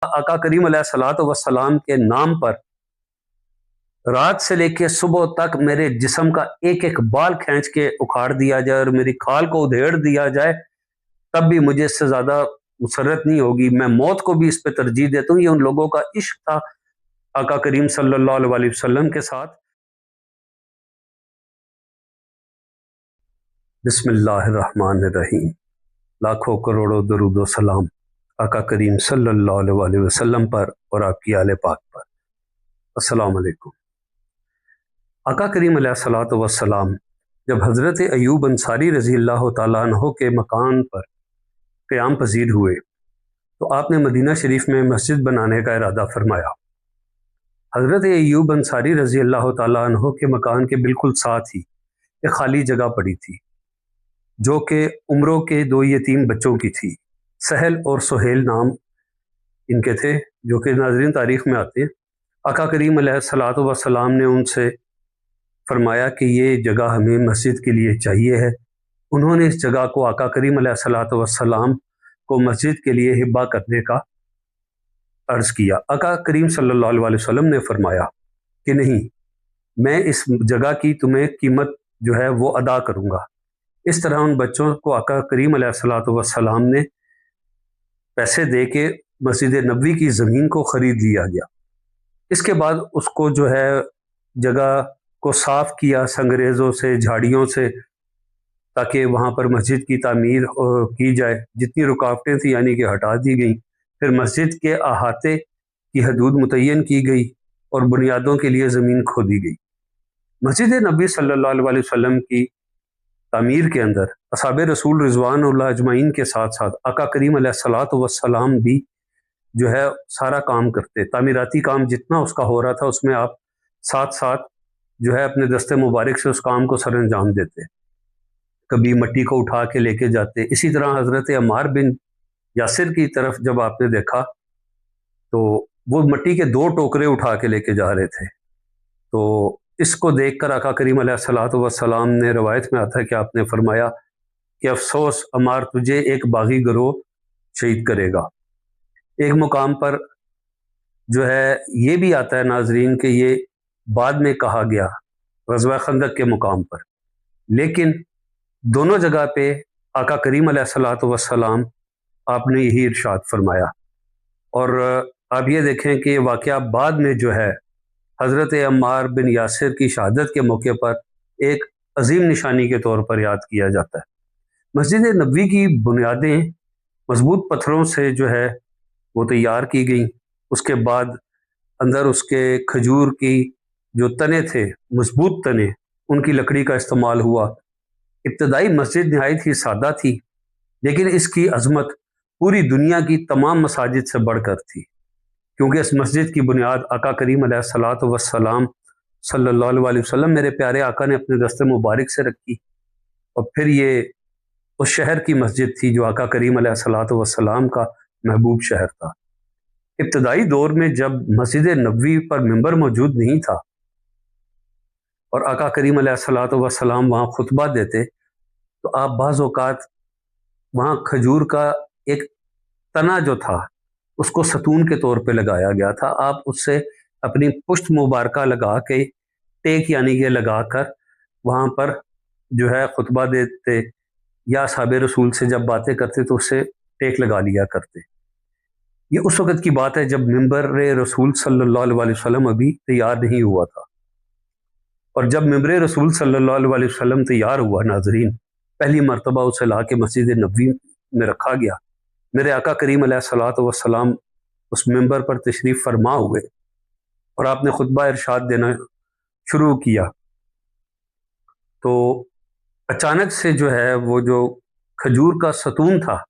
आका करीम अलैहिस्सलातु वस्सलाम के नाम पर रात से लेके सुबह तक मेरे जिस्म का एक एक बाल खींच के उखाड़ दिया जाए और मेरी खाल को उधेड़ दिया जाए, तब भी मुझे इससे ज़्यादा मुसर्रत नहीं होगी। मैं मौत को भी इस पे तरजीह देता हूँ। ये उन लोगों का इश्क था आका करीम सल्लल्लाहु अलैहि वसल्लम के साथ। बिस्मिल्लाहिर्रहमानिर्रहीम। लाखों करोड़ों दरूद व सलाम आका करीम सल्लल्लाहु अलैहि वसल्लम पर और आपकी आले पाक पर। अस्सलाम वालेकुम। आका करीम अलैहिस्सलातु वस्सलाम जब हज़रत अय्यूब अंसारी रज़ी अल्लाह तआला अन्हु के मकान पर क़याम पजीर हुए तो आपने मदीना शरीफ में मस्जिद बनाने का इरादा फरमाया। हज़रत अय्यूब अंसारी रज़ी अल्लाह तआला अन्हु के मकान के बिल्कुल साथ ही एक खाली जगह पड़ी थी जो कि उम्रों के दो यतीम बच्चों की थी। सहल और सुहेल नाम इनके थे, जो कि नाज़रीन तारीख़ में आते हैं। आका करीम अलैहिस्सलातु वस्सलाम ने उनसे फरमाया कि ये जगह हमें मस्जिद के लिए चाहिए है। उन्होंने इस जगह को आका करीम अलैहिस्सलातु वस्सलाम को मस्जिद के लिए हिब्बा करने का अर्ज़ किया। आका करीम सल्लल्लाहु अलैहि वसल्लम ने फरमाया कि नहीं, मैं इस जगह की तुम्हें कीमत जो है वो अदा करूँगा। इस तरह उन बच्चों को आका करीम अलैहिस्सलातु वस्सलाम ने पैसे दे के मस्जिद नबवी की ज़मीन को ख़रीद लिया गया। इसके बाद उसको जो है जगह को साफ़ किया संगरेज़ों से, झाड़ियों से, ताकि वहाँ पर मस्जिद की तामीर की जाए। जितनी रुकावटें थी यानी कि हटा दी गई। फिर मस्जिद के अहाते की हदूद मुतय्यन की गई और बुनियादों के लिए ज़मीन खोदी गई। मस्जिद नबी सल्लल्लाहु अलैहि वसल्लम की तामीर के अंदर असहाबे रसूल रिज़वानुल्लाह अजमाइन के साथ साथ आका करीम अलैहिस्सलातु वस्सलाम भी जो है सारा काम करते। तामीराती काम जितना उसका हो रहा था उसमें आप साथ साथ जो है अपने दस्ते मुबारक से उस काम को सर अंजाम देते। कभी मट्टी को उठा के लेके जाते। इसी तरह हज़रत अम्मार बिन यासिर की तरफ जब आपने देखा तो वो मट्टी के 2 टोकरे उठा के लेके जा रहे थे। तो इसको देखकर आका करीम अलैहिस्सलातु वस्सलाम ने, रवायत में आता है कि आपने फरमाया कि अफसोस अम्मार, तुझे एक बागी गिरोह शहीद करेगा। एक मुकाम पर जो है ये भी आता है नाजरीन कि ये बाद में कहा गया ग़ज़वा खंदक के मुकाम पर, लेकिन दोनों जगह पे आका करीम अलैहिस्सलातु वस्सलाम आपने यही इरशाद फरमाया। और आप ये देखें कि वाक़या बाद में जो है हज़रत अम्मार बिन यासिर की शहादत के मौके पर एक अजीम निशानी के तौर पर याद किया जाता है। मस्जिद नबवी की बुनियादें मजबूत पत्थरों से जो है वो तैयार की गई। उसके बाद अंदर उसके खजूर की जो तने थे, मजबूत तने, उनकी लकड़ी का इस्तेमाल हुआ। इब्तदाई मस्जिद नहायत ही सादा थी, लेकिन इसकी अजमत पूरी दुनिया की तमाम मसाजिद से बढ़कर थी, क्योंकि इस मस्जिद की बुनियाद आका करीम अलैहिस्सलातु वस्सलाम सल्लल्लाहु अलैहि वसल्लम मेरे प्यारे आका ने अपने दस्ते मुबारक से रखी। और फिर ये उस शहर की मस्जिद थी जो आका करीम अलैहिस्सलातु वस्सलाम का महबूब शहर था। इब्तदाई दौर में जब मस्जिद नबवी पर मिंबर मौजूद नहीं था और आका करीम अलैहिस्सलातु वस्सलाम वहाँ खुतबा देते, तो आप बाज़ औक़ात वहाँ खजूर का एक तना जो था उसको सतून के तौर पे लगाया गया था। आप उससे अपनी पुश्त मुबारका लगा के, टेक यानी कि लगा कर वहाँ पर जो है खुतबा देते, या साहबे रसूल से जब बातें करते तो उससे टेक लगा लिया करते। ये उस वक़्त की बात है जब मिंबर रसूल सल्लल्लाहु अलैहि वसल्लम अभी तैयार नहीं हुआ था। और जब मिंबर रसूल सल्लल्लाहु अलैहि वसल्लम तैयार हुआ नाजरीन, पहली मरतबा उसे ला के मस्जिद नबवी में रखा गया। मेरे आका करीम अलैहिस्सलातु वस्सलाम उस मिंबर पर तशरीफ़ फरमा हुए और आपने खुतबा इरशाद देना शुरू किया। तो अचानक से जो है वो जो खजूर का सतून था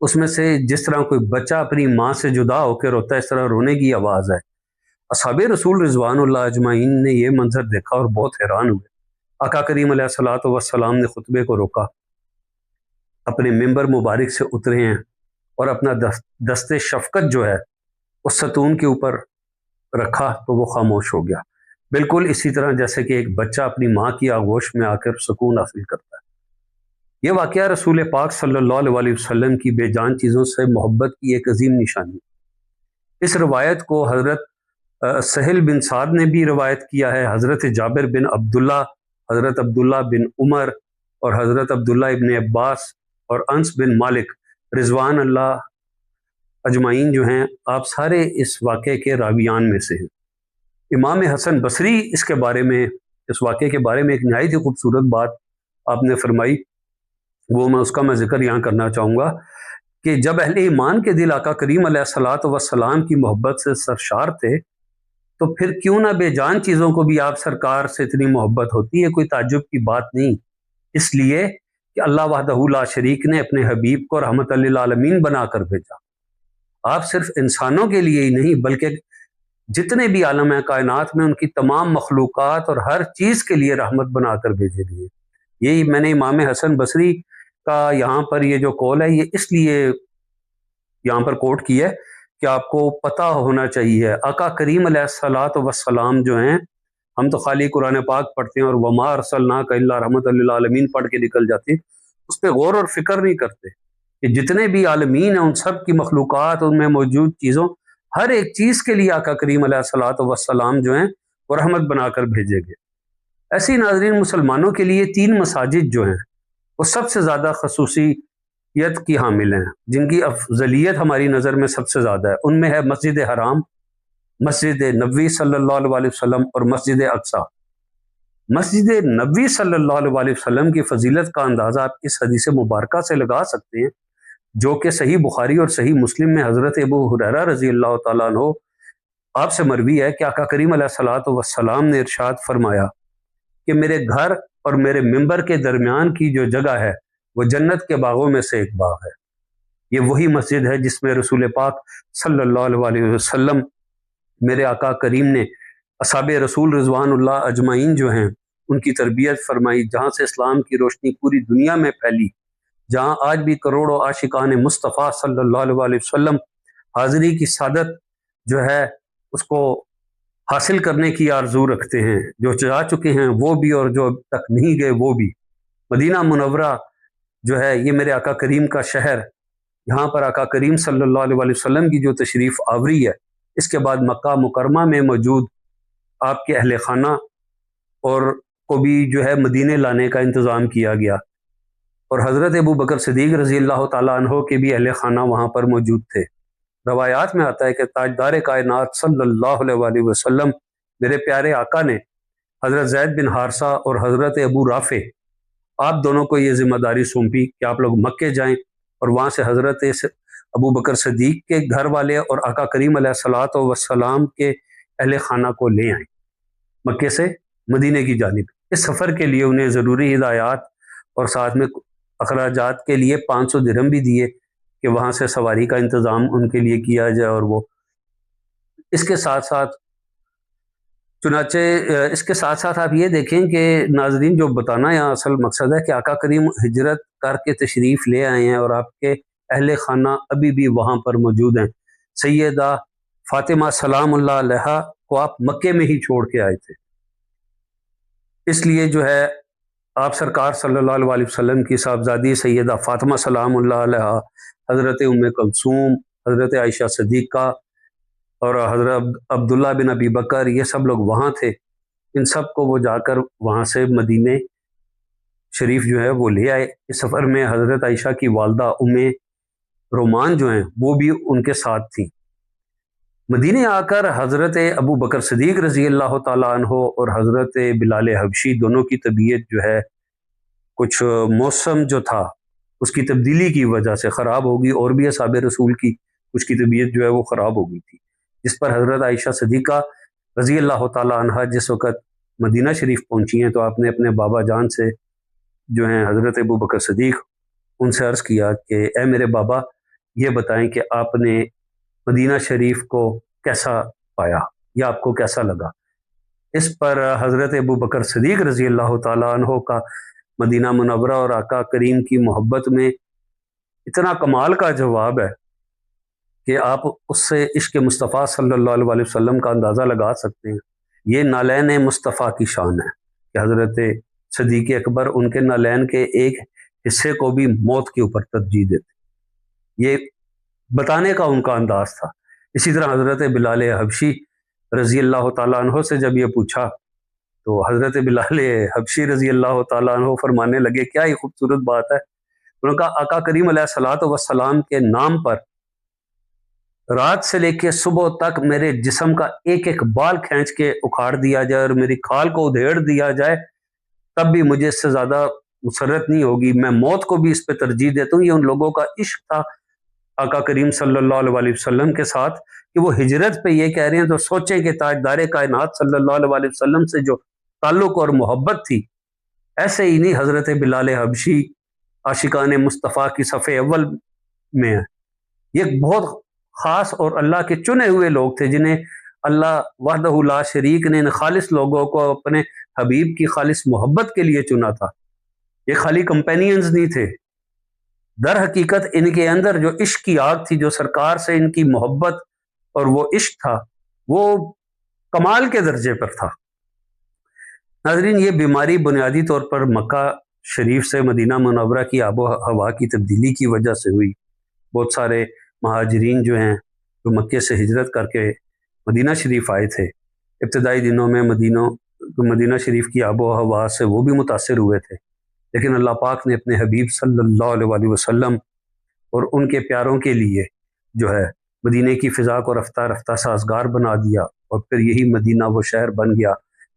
उसमें से जिस तरह कोई बच्चा अपनी माँ से जुदा होकर रोता है, इस तरह रोने की आवाज़ है। असहाबे रसूल रिज़वानुल्लाह अजमाइन ने यह मंजर देखा और बहुत हैरान हुए। आका करीम अलैहिस्सलातु वस्सलाम ने खुतबे को रोका, अपने मिंबर मुबारक से उतरे हैं और अपना दस्ते शफ़क़त जो है उस सतून के ऊपर रखा तो वो खामोश हो गया। बिल्कुल इसी तरह जैसे कि एक बच्चा अपनी माँ की आगोश में आकर सुकून हासिल करता है। यह वाक़या रसूल पाक सल्लल्लाहु अलैहि वसल्लम की बेजान चीज़ों से मोहब्बत की एक अजीम निशानी। इस रवायत को हज़रत सहल बिन साद ने भी रवायत किया है, हज़रत जाबिर बिन अब्दुल्ला, हज़रत अब्दुल्ला बिन उमर और हज़रत अब्दुल्ला इब्न अब्बास और अंस बिन मालिक रिजवान अल्लाह अजमाइन जो हैं, आप सारे इस वाक़े के रावियान में से हैं। इमाम हसन बसरी इसके बारे में, इस वाक़े के बारे में एक नहायत ही खूबसूरत बात आपने फरमाई, वो मैं जिक्र यहाँ करना चाहूँगा कि जब अहले ईमान के दिल आका करीम अलैहिस्सलातु वस्सलाम की मोहब्बत से सरशार थे, तो फिर क्यों ना बेजान चीज़ों को भी आप सरकार से इतनी मोहब्बत होती है, कोई ताज्जुब की बात नहीं। इसलिए कि अल्लाह वहदहू ला शरीक ने अपने हबीब को रहमत लिल आलमीन बनाकर भेजा। आप सिर्फ इंसानों के लिए ही नहीं बल्कि जितने भी आलम है कायनात में, उनकी तमाम मखलूक़ात और हर चीज़ के लिए रहमत बनाकर भेजे गए। यही मैंने इमाम हसन बसरी का यहाँ पर ये जो कौल है, ये इसलिए यहाँ पर कोट किया है कि आपको पता होना चाहिए आका करीम अलैहिस्सलातु वस्सलाम जो हैं, हम तो खाली कुरान पाक पढ़ते हैं और वमा अरसलनाका इल्ला रहमतल लिल आलमीन पढ़ के निकल जाते हैं, उस पर गौर और फिक्र नहीं करते कि जितने भी आलमीन हैं उन सब की मखलूक़ात, उनमें मौजूद चीज़ों, हर एक चीज़ के लिए आका करीम अलैहिस्सलातु वस्सलाम जो हैं वो रहमत बनाकर भेजे गए। ऐसे ही नाज़रीन, मुसलमानों के लिए 3 मसाजिद जो हैं वो सबसे ज़्यादा खसूसियत की हामिल हैं, जिनकी अफजलियत हमारी नज़र में सबसे ज़्यादा है। उनमें है मस्जिद हराम, मस्जिद नबवी सल्लल्लाहु अलैहि वसल्लम और मस्जिद अक्सा। मस्जिद नबवी सल्लल्लाहु अलैहि वसल्लम की फजीलत का अंदाज़ा आप इस हदीस मुबारका से लगा सकते हैं, जो कि सही बुखारी और सही मुस्लिम में हज़रत अबू हुरैरा रज़ी अल्लाह तआला अन्हु आपसे मरवी है कि आका करीम अलैहिस्सलातु वस्सलाम ने इरशाद फरमाया कि मेरे घर और मेरे मिंबर के दरमियान की जो जगह है वो जन्नत के बागों में से एक बाग है। ये वही मस्जिद है जिसमें रसूल पाक सल्लल्लाहु अलैहि वसल्लम, मेरे आका करीम ने असहाबे रसूल रिज़वानुल्लाह अजमाइन जो हैं उनकी तरबियत फरमाई, जहाँ से इस्लाम की रोशनी पूरी दुनिया में फैली, जहाँ आज भी करोड़ों आशिकान मुस्तफ़ा सल्लल्लाहु अलैहि वसल्लम हाज़िरी की सादत जो है उसको हासिल करने की आरजू रखते हैं, जो जा चुके हैं वो भी और जो अब तक नहीं गए वो भी। मदीना मुनव्वरा जो है ये मेरे आका करीम का शहर, यहाँ पर आका करीम सल्लल्लाहु अलैहि वसल्लम की जो तशरीफ़ आवरी है, इसके बाद मक्का मुकरमा में मौजूद आपके अहले खाना और को भी जो है मदीने लाने का इंतज़ाम किया गया, और हज़रत अबू बकर सिद्दीक़ रज़ी अल्लाह तआला अन्हु के भी अहले खाना वहाँ पर मौजूद थे। रवायात में आता है कि ताजदार कायनात सल्लल्लाहु अलैहि वसल्लम, मेरे प्यारे आका ने हज़रत ज़ैद बिन हारसा और हज़रत अबू राफ़े, आप दोनों को ये जिम्मेदारी सौंपी कि आप लोग मक्के जाएं और वहाँ से हज़रत अबू बकर सिद्दीक़ के घर वाले और आका करीम अलैहिस्सलातु वस्सलाम के अहले खाना को ले आएँ मक्के से मदीने की जानिब। इस सफ़र के लिए उन्हें ज़रूरी हिदायत और साथ में अखराजात के लिए 500 दिरहम भी दिए कि वहाँ से सवारी का इंतज़ाम उनके लिए किया जाए। और वो इसके साथ साथ चुनाचे इसके साथ साथ आप ये देखें कि नाजरीन, जो बताना यहाँ असल मकसद है कि आका करीम हिजरत करके तशरीफ़ ले आए हैं और आपके अहले खाना अभी भी वहाँ पर मौजूद हैं। सैयदा फ़ातिमा सलामुल्लाह अलैहा को आप मक्के में ही छोड़ के आए थे, इसलिए जो है आप सरकार सल्लल्लाहु अलैहि वसल्लम की साहबजादी सैयदा फ़ातिमा सलामुल्लाह अलैहा, हज़रत उम्मे कुलसूम, हज़रत आयशा सिद्दीक़ा और हज़रत अब्दुल्ला बिन अबी बकर, ये सब लोग वहाँ थे। इन सब को वो जाकर वहाँ से मदीने शरीफ जो है वो ले आए। इस सफ़र में हज़रत आयशा की वालदा उम्मे रोमान जो हैं वो भी उनके साथ थी। मदीने आकर हज़रत अबू बकर सिद्दीक़ रज़ी अल्लाह तआला अन्हु और हज़रत बिलाल हबशी दोनों की तबीयत जो है कुछ मौसम जो था उसकी तब्दीली की वजह से ख़राब होगी, और भी असहाबे रसूल की कुछ की तबीयत जो है वो ख़राब हो गई थी, जिस पर हज़रत आयशा सिद्दीक़ा रज़ी अल्लाह तआला अन्हा जिस वक़्त मदीना शरीफ पहुँची हैं, तो आपने अपने बाबा जान से जो हैं हज़रत अबू बकर सिद्दीक़, उनसे अर्ज़ किया कि ए मेरे बाबा, ये बताएं कि आपने मदीना शरीफ को कैसा पाया या आपको कैसा लगा। इस पर हज़रत अबू बकर सिद्दीक़ रज़ी अल्लाह तआला अन्हु का मदीना मुनव्वरा और आका करीम की मोहब्बत में इतना कमाल का जवाब है कि आप उससे इश्क़ मुस्तफ़ा सल्लल्लाहु अलैहि वसल्लम का अंदाज़ा लगा सकते हैं। ये नालैन मुस्तफ़ा की शान है कि हज़रत सिद्दीक़ अकबर उनके नालैन के एक हिस्से को भी मौत के ऊपर तरजीह देते, ये बताने का उनका अंदाज़ था। اسی طرح حضرت بلال حبشی رضی اللہ تعالیٰ عنہ سے جب یہ پوچھا تو حضرت بلال حبشی رضی اللہ تعالیٰ عنہ فرمانے لگے کیا یہ خوبصورت بات ہے، انہوں نے کہا آقا کریم علیہ الصلوۃ والسلام کے نام پر رات سے لے کے صبح تک میرے جسم کا ایک ایک بال کھینچ کے اکھاڑ دیا جائے اور میری کھال کو ادھیڑ دیا جائے تب بھی مجھے اس سے زیادہ مسرت نہیں ہوگی، میں موت کو بھی اس پہ ترجیح دیتا ہوں۔ یہ ان لوگوں کا عشق تھا آقا کریم صلی اللہ علیہ وسلم کے ساتھ کہ وہ ہجرت پہ یہ کہہ رہے ہیں تو سوچیں کہ تاجدار کائنات صلی اللہ علیہ وسلم سے جو تعلق اور محبت تھی، ایسے ہی نہیں حضرت بلال حبشی عاشقان مصطفیٰ کی صف اول میں ہے۔ یہ ایک بہت خاص اور اللہ کے چنے ہوئے لوگ تھے جنہیں اللہ وحدہ لا شریک نے ان خالص لوگوں کو اپنے حبیب کی خالص محبت کے لیے چنا تھا۔ یہ خالی کمپینینز نہیں تھے، در حقیقت ان کے اندر جو عشق کی آگ تھی، جو سرکار سے ان کی محبت اور وہ عشق تھا، وہ کمال کے درجے پر تھا۔ ناظرین، یہ بیماری بنیادی طور پر مکہ شریف سے مدینہ منورہ کی آب و ہوا کی تبدیلی کی وجہ سے ہوئی۔ بہت سارے مہاجرین جو ہیں جو مکے سے ہجرت کر کے مدینہ شریف آئے تھے، ابتدائی دنوں میں مدینہ شریف کی آب و ہوا سے وہ بھی متاثر ہوئے تھے، لیکن اللہ پاک نے اپنے حبیب صلی اللہ علیہ وسلم اور ان کے پیاروں کے لیے جو ہے مدینہ کی فضا کو رفتہ رفتہ سازگار بنا دیا، اور پھر یہی مدینہ وہ شہر بن گیا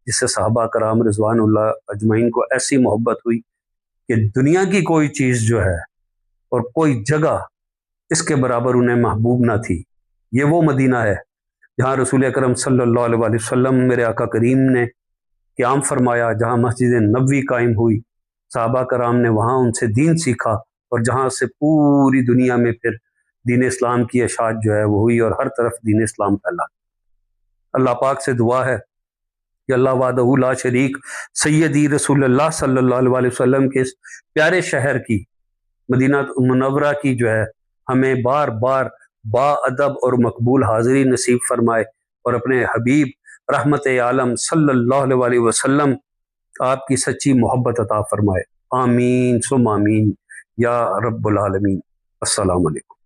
جس سے صحابہ کرام رضوان اللہ اجمعین کو ایسی محبت ہوئی کہ دنیا کی کوئی چیز جو ہے اور کوئی جگہ اس کے برابر انہیں محبوب نہ تھی۔ یہ وہ مدینہ ہے جہاں رسول اکرم صلی اللہ علیہ وسلم میرے آقا کریم نے قیام فرمایا، جہاں مسجد نبوی قائم ہوئی، صحابہ کرام نے وہاں ان سے دین سیکھا، اور جہاں سے پوری دنیا میں پھر دین اسلام کی اشاعت جو ہے وہ ہوئی اور ہر طرف دین اسلام پھیلا۔ اللہ پاک سے دعا ہے کہ اللہ وحدہ لا شریک سیدی رسول اللہ صلی اللہ علیہ وسلم کے اس پیارے شہر کی مدینہ منورہ کی جو ہے ہمیں بار بار با ادب اور مقبول حاضری نصیب فرمائے، اور اپنے حبیب رحمت عالم صلی اللہ علیہ وسلم آپ کی سچی محبت عطا فرمائے۔ آمین ثم آمین یا رب العالمین۔ السلام علیکم۔